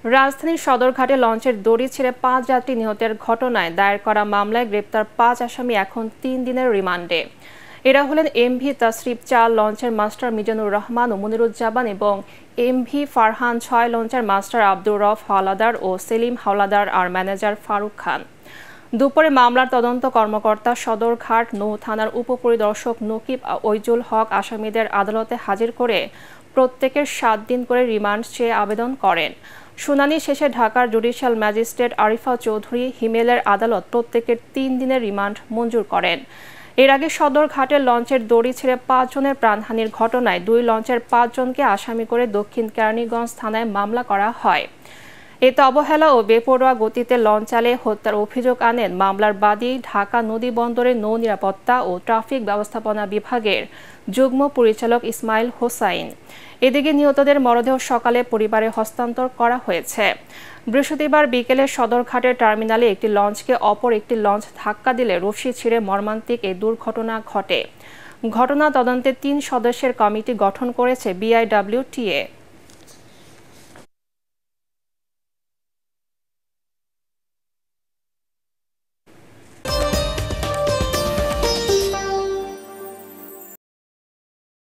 রাজধানীর সদরঘাটে লঞ্চের দড়ি ছিঁড়ে ৫ যাত্রী নিহতের ঘটনায় দায়ের করা মামলায় গ্রেপ্তার ৫ আসামি এখন ৩ দিনের রিমান্ডে। এরা হলেন এমভি তাসরিফ ৪ লঞ্চের মাস্টার মিজানুর রহমান ও মুনিরুজ্জামান এবং এমভি ফারহান ৬ লঞ্চের মাস্টার আব্দুর রফ হাওলাদার ও সেলিম হাওলাদার আর ম্যানেজার ফারুক খান। দুপুরে মামলার তদন্ত কর্মকর্তা সদরঘাট নৌ থানার উপপরিদর্শক নকিব ওইজুল হক আসামিদের আদালতে হাজির করে প্রত্যেকের ৭ দিন করে রিমান্ড চেয়ে আবেদন করেন। শুনানি শেষে ঢাকার জুডিশিয়াল ম্যাজিস্ট্রেট আরিফা চৌধুরী হিমেলের আদালত প্রত্যেকের ৩ দিনের রিমান্ড মঞ্জুর করেন। এর আগে সদরঘাটের লঞ্চের দড়ি ছিঁড়ে ৫ জনের প্রাণহানির ঘটনায় ২ লঞ্চের ৫ জনকে আসামি করে দক্ষিণ কেরানীগঞ্জ থানায় মামলা করা হয়। এতে অবহেলা ও বেপরোয়া গতিতে লঞ্চ চালিয়ে হত্যার অভিযোগ আনেন মামলার বাদী ঢাকা নদী বন্দরের নৌ নিরাপত্তা ও ট্রাফিক ব্যবস্থাপনা বিভাগের যুগ্ম পরিচালক ইসমাইল হোসাইন। এদিকে নিহতদের মরদেহ সকালে পরিবারে হস্তান্তর করা হয়েছে। বৃহস্পতিবার বিকেলে সদরঘাটের টার্মিনালে একটি লঞ্চকে অপর একটি লঞ্চ ধাক্কা দিলে রশি ছিঁড়ে মর্মান্তিক এই দুর্ঘটনা ঘটে। ঘটনা তদন্তে ৩ সদস্যের কমিটি গঠন করেছে বিআইডব্লিউটিএ।